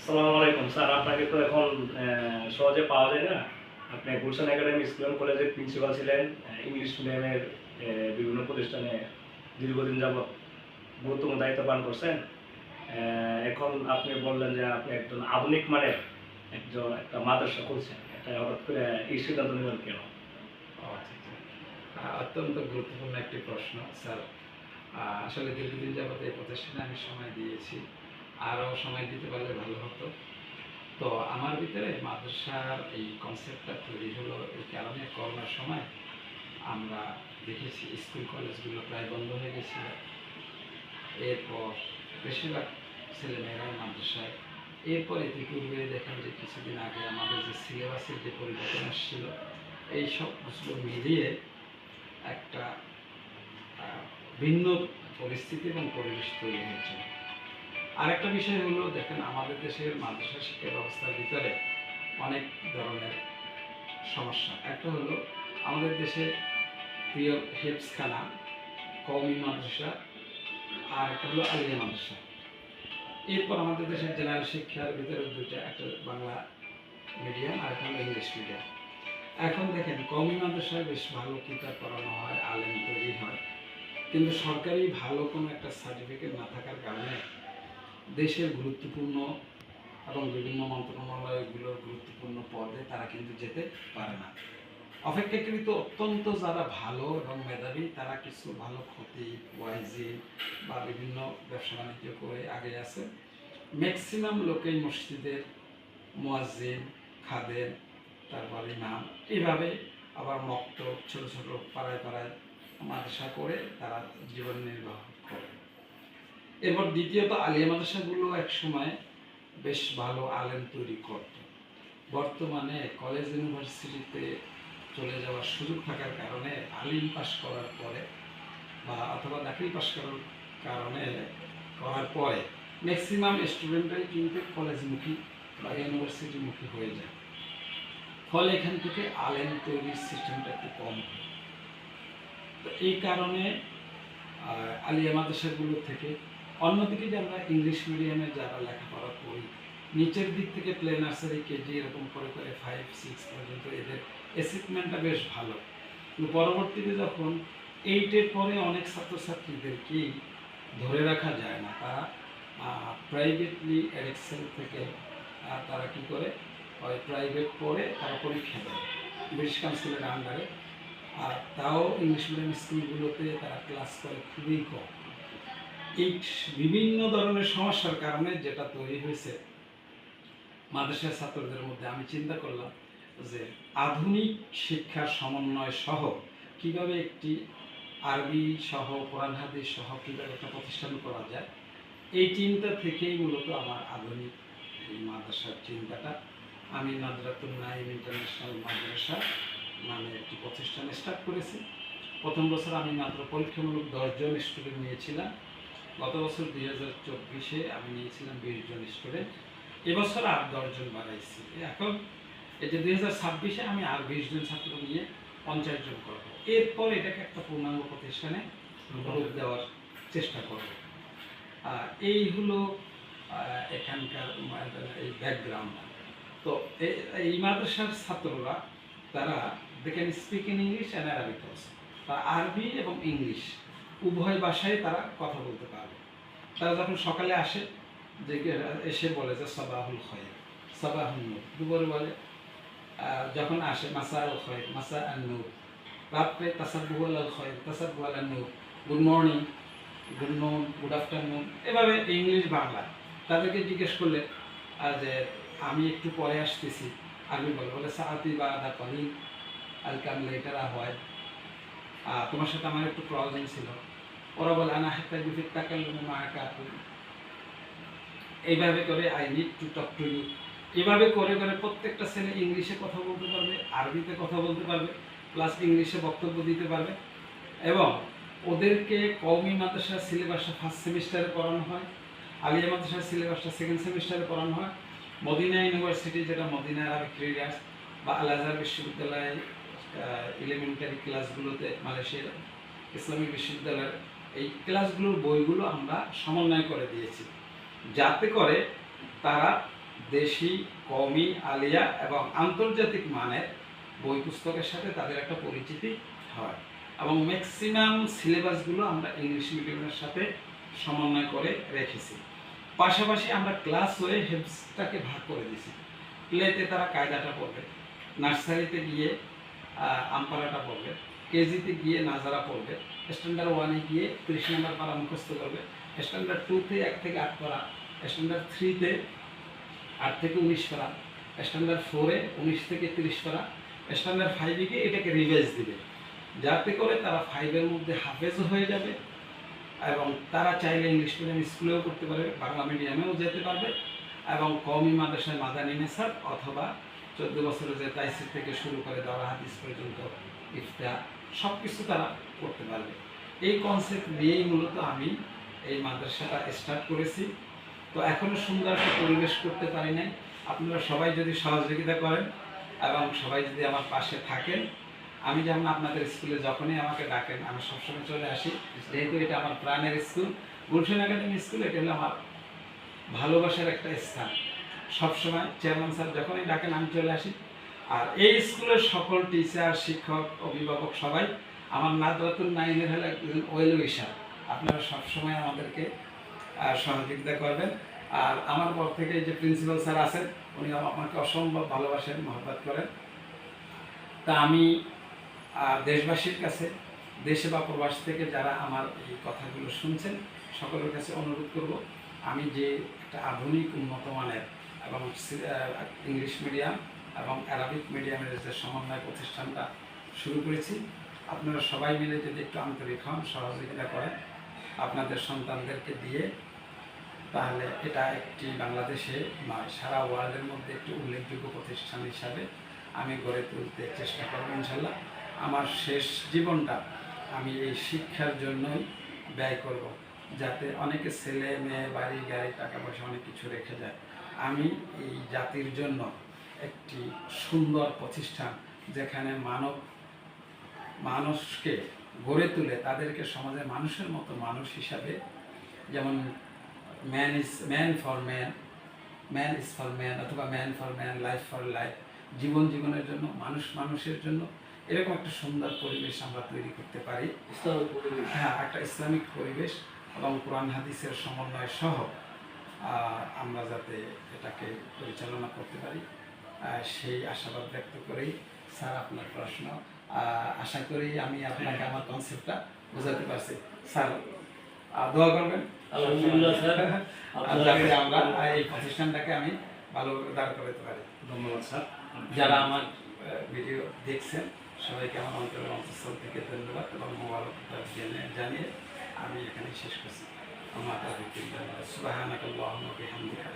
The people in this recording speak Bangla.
আসসালামু আলাইকুম স্যার, আপনাকে তো এখন সহজে পাওয়া যায় না। আপনি গুলশান একাডেমি স্কুল অ্যান্ড কলেজের প্রিন্সিপাল ছিলেন। ইংলিশ মিডিয়ামের বিভিন্ন প্রতিষ্ঠানে দীর্ঘদিন যাবৎ গুরুত্বপূর্ণ দায়িত্ব পালন করছেন। এখন আপনি বললেন যে আপনি একজন আধুনিক মানের একটা মাদ্রাসা খুলছেন। এটা হঠাৎ করে এই সিদ্ধান্ত নিলেন কেন? আচ্ছা, আচ্ছা। অত্যন্ত গুরুত্বপূর্ণ একটি প্রশ্ন স্যার। আসলে দীর্ঘদিন যাবত এই প্রতিষ্ঠানে আমি সময় দিয়েছি। আরও সময় দিতে পারলে ভালো হতো। তো আমার ভিতরে মাদ্রাসার এই কনসেপ্টটা তৈরি হলো এই কারণে, করোনার সময় আমরা দেখেছি স্কুল কলেজগুলো প্রায় বন্ধ হয়ে গেছিল। এরপর বেশিরভাগ ছেলেমেয়েরাই মাদ্রাসায়। এরপর ইতিপূর্বে দেখেন যে কিছুদিন আগে আমাদের যে সিলেবাসের যে পরিবর্তন আসছিল, এই সবগুলো মিলিয়ে একটা ভিন্ন পরিস্থিতি এবং পরিবেশ তৈরি হয়েছে। আরেকটা বিষয় হলো, দেখেন আমাদের দেশের মাদ্রাসা শিক্ষা ব্যবস্থার ভিতরে অনেক ধরনের সমস্যা। একটা হলো আমাদের দেশের প্রিয় হেফজখানা, কওমি মাদ্রাসা, আর একটা হলো আলিয়া মাদ্রাসা। এরপর আমাদের দেশের জেনারেল শিক্ষার ভিতরে দুইটা, একটা বাংলা মিডিয়াম আর একটা হলো ইংলিশ মিডিয়াম। এখন দেখেন কওমি মাদ্রাসায় বেশ ভালো কিতাব পড়ানো হয়, আলেম তৈরি হয়, কিন্তু সরকারি ভালো কোনো একটা সার্টিফিকেট না থাকার কারণে দেশের গুরুত্বপূর্ণ এবং বিভিন্ন মন্ত্রণালয়গুলোর গুরুত্বপূর্ণ পদে তারা কিন্তু যেতে পারে না। অপেক্ষাকৃত অত্যন্ত যারা ভালো এবং মেধাবী, তারা কিছু ভালো খতিব, ওয়াইজিন বা বিভিন্ন ব্যবসা বাণিজ্য করে আগে আছে। ম্যাক্সিমাম লোকেই মসজিদের মুয়াজ্জিন, খাদেম, তারপর ইমাম, এইভাবে আবার মক্তব, ছোট ছোট পাড়ায় পাড়ায় মাদ্রাসা করে তারা জীবন নির্বাহ করে। এরপর দ্বিতীয়ত আলিয়া মাদ্রাসাগুলো এক সময় বেশ ভালো আলেম তৈরি করত। বর্তমানে কলেজ ইউনিভার্সিটিতে চলে যাওয়ার সুযোগ থাকার কারণে আলিম পাস করার পরে বা অথবা দাখিল পাস করার কারণে করার পরে ম্যাক্সিমাম স্টুডেন্টরাই কিন্তু কলেজমুখী বা ইউনিভার্সিটিমুখী হয়ে যায়। ফলে এখান থেকে আলেম তৈরির সিস্টেমটা একটু কম হয়। তো এই কারণে আলিয়া মাদ্রাসাগুলো থেকে, অন্যদিকে যে আমরা ইংলিশ মিডিয়ামে যারা লেখাপড়া করি, নিচের দিক থেকে প্লে নার্সারি, কেজি এরকম করে করে 5-6 পর্যন্ত এদের অ্যাচিভমেন্টটা বেশ ভালো। কিন্তু পরবর্তীতে যখন 8-এর পরে অনেক ছাত্রছাত্রীদেরকেই ধরে রাখা যায় না, তারা প্রাইভেটলি এডেক্সেল থেকে তারা কি করে, ওই প্রাইভেট পড়ে তারা পরীক্ষা দেয় ব্রিটিশ কাউন্সিলের আন্ডারে। আর তাও ইংলিশ মিডিয়াম স্কুলগুলোতে তারা ক্লাস করে খুবই কম। এই বিভিন্ন ধরনের সমস্যার কারণে যেটা তৈরি হয়েছে মাদ্রাসার ছাত্রদের মধ্যে, আমি চিন্তা করলাম যে আধুনিক শিক্ষার সমন্বয় সহ কিভাবে একটি আরবি সহ কোরআন হাদিস সহ কীভাবে একটা প্রতিষ্ঠান করা যায়। এই চিন্তা থেকেই মূলত আমার আধুনিক এই মাদ্রাসার চিন্তাটা। আমি নাজরাতুন নাঈম ইন্টারন্যাশনাল মাদ্রাসা নামে একটি প্রতিষ্ঠান স্টার্ট করেছি। প্রথম বছর আমি মাত্র পরীক্ষামূলক 10 জন স্টুডেন্ট নিয়েছিলাম। গত বছর 2024-এ আমি নিয়েছিলাম 20 জন স্টুডেন্ট। এবছর আর 10 জন বাড়াইছি। এখন এই যে 2026-এ আমি আর 20 জন ছাত্র নিয়ে 50 জন করব। এরপর এটাকে একটা পূর্ণাঙ্গ প্রতিষ্ঠানে রূপ দেওয়ার চেষ্টা করব। এই হলো এখানকার এই ব্যাকগ্রাউন্ড। তো এই মাদ্রাসার ছাত্ররা, তারা they can speak in English and Arabic also. তারা আরবি এবং ইংলিশ উভয় ভাষায় তারা কথা বলতে পারবে। তারা যখন সকালে আসে, যে এসে বলে যে সাবাহুল খয়ের, সাবাহুল নূর, দুপুরে বলে যখন আসে মাসা আল খয়ের, মাসা আল নূর, রাত্রে তাসাব্বুহ আল খয়ের, তাসাব্বুহ আল নূর, good morning, good noon, good afternoon, এভাবে ইংলিশ বাংলা। তাদেরকে জিজ্ঞেস করলে যে আমি একটু পরে আসতেছি, আরবি বলে সাআতি বা আদা কলিল আল কাম লেটার হয়, তোমার সাথে আমার একটু প্রয়োজন ছিল। ওরা বলে আনা হাত্তা বিফিক তাকাল্লুমু মাআকা, এইভাবে করে I need to talk to you. এভাবে করে করে প্রত্যেকটা ছেলে ইংলিশে কথা বলতে পারবে, আরবিতে কথা বলতে পারবে, প্লাস ইংলিশে বক্তব্য দিতে পারবে। এবং ওদেরকে কওমি মাদ্রাসার সিলেবাসটা ফার্স্ট সেমিস্টারে পড়ানো হয়, আলিয়া মাদ্রাসার সিলেবাসটা সেকেন্ড সেমিস্টারে পড়ানো হয়। মদিনা ইউনিভার্সিটি, যেটা মদিনা আরবিক রিডার্স, বা আল আজহার বিশ্ববিদ্যালয়ে এলিমেন্টারি ক্লাসগুলোতে, মালয়েশিয়ার ইসলামিক বিশ্ববিদ্যালয়ের এই ক্লাসগুলোর বইগুলো আমরা সমন্বয় করে দিয়েছি, যাতে করে তারা দেশি, কওমি, আলিয়া এবং আন্তর্জাতিক মানের বই পুস্তকের সাথে তাদের একটা পরিচিতি হয় এবং ম্যাক্সিমাম সিলেবাসগুলো আমরা ইংলিশ মিডিয়ামের সাথে সমন্বয় করে রেখেছি। পাশাপাশি আমরা ক্লাস ওয়ে হেফজটাকে ভাগ করে দিয়েছি। প্লেতে তারা কায়দাটা পড়বে, নার্সারিতে গিয়ে আমপারাটা পড়বে, কেজিতে গিয়ে নাজারা পড়বে, স্ট্যান্ডার্ড 1-এ গিয়ে 30 নম্বর পারা মুখস্থ করবে, স্ট্যান্ডার্ড 2-তে 1 থেকে 8 পারা, স্ট্যান্ডার্ড 3-তে 8 থেকে 19 পারা, স্ট্যান্ডার্ড 4-এ 19 থেকে 30 পারা, স্ট্যান্ডার্ড 5-এ গিয়ে এটাকে রিভাইজ দিবে, যাতে করে তারা 5-এর মধ্যে হাফেজও হয়ে যাবে এবং তারা চাইলে ইংলিশ মিডিয়াম স্কুলেও করতে পারবে, বাংলা মিডিয়ামেও যেতে পারবে এবং কওমি মাদ্রাসায় মাদানী নিসাব অথবা 14 বছরের যে তাইসির থেকে শুরু করে দাওরা হাদিস পর্যন্ত ইফতা সব কিছু তারা করতে পারবে। এই কনসেপ্ট নিয়েই মূলত আমি এই মাদ্রাসাটা স্টার্ট করেছি। তো এখনও সুন্দর একটা পরিবেশ করতে পারি নাই। আপনারা সবাই যদি সহযোগিতা করেন এবং সবাই যদি আমার পাশে থাকেন, আমি যেমন আপনাদের স্কুলে যখনই আমাকে ডাকেন আমি সবসময় চলে আসি, যেহেতু এটা আমার প্রাণের স্কুল, গুলশান একাডেমি স্কুল, এটা হলো আমার ভালোবাসার একটা স্থান। সবসময় চেয়ারম্যান স্যার যখনই ডাকেন আমি চলে আসি। আর এই স্কুলের সকল টিচার, শিক্ষক, অভিভাবক সবাই আমার নাদরাতুল নাইমের হলো একজন ওয়েল উইশার। আপনারা সবসময় আমাদেরকে সহযোগিতা করবেন। আর আমার পর থেকে যে প্রিন্সিপাল স্যার আছেন উনি আমাকে অসম্ভব ভালোবাসেন, মহব্বত করেন। তা আমি দেশবাসীর কাছে, দেশে বা প্রবাস থেকে যারা আমার এই কথাগুলো শুনছেন সকলের কাছে অনুরোধ করব, আমি যে একটা আধুনিক উন্নত মানের এবং ইংলিশ মিডিয়াম এবং অ্যারাবিক মিডিয়ামের যে সমন্বয় প্রতিষ্ঠানটা শুরু করেছি, আপনারা সবাই মিলে যদি একটু আন্তরিক হন, সহযোগিতা করেন আপনাদের সন্তানদেরকে দিয়ে, তাহলে এটা একটি বাংলাদেশে নয় সারা ওয়ার্ল্ডের মধ্যে একটি উল্লেখযোগ্য প্রতিষ্ঠান হিসাবে আমি গড়ে তুলতে চেষ্টা করব ইনশাল্লাহ। আমার শেষ জীবনটা আমি এই শিক্ষার জন্যই ব্যয় করব, যাতে অনেকে ছেলে মেয়ে, বাড়ি গাড়ি, টাকা পয়সা অনেক কিছু রেখে যায়। আমি এই জাতির জন্য একটি সুন্দর প্রতিষ্ঠান, যেখানে মানুষকে গড়ে তুলে তাদেরকে সমাজে মানুষের মতো মানুষ হিসাবে, যেমন ম্যান ইজ ফর ম্যান অথবা man for man, life for life, জীবনের জন্য, মানুষের জন্য এরকম একটা সুন্দর পরিবেশ আমরা তৈরি করতে পারি। হ্যাঁ, একটা ইসলামিক পরিবেশ এবং কোরআন হাদিসের সমন্বয় সহ আমরা যাতে এটাকে পরিচালনা করতে পারি, সেই আশাবাদ ব্যক্ত করেই স্যার আপনার প্রশ্ন, আশা করি আমি আপনাকে আমার কনসেপ্টটা বোঝাতে পারছি। স্যার দোয়া করবেন আলহামদুলিল্লাহ স্যার, যাতে আমরা এই প্রতিষ্ঠানটাকে আমি ভালোভাবে দাঁড় করাতে পারি। ধন্যবাদ স্যার। যারা আমার ভিডিও দেখছেন সবাইকে আমার অন্তরের অন্তঃস্থল থেকে ধন্যবাদ এবং মোবারকবাদ জানিয়ে আমি এখানে শেষ করছি। আমার সুবহানাকাল্লাহুম্মা ওয়া বিহামদিকা।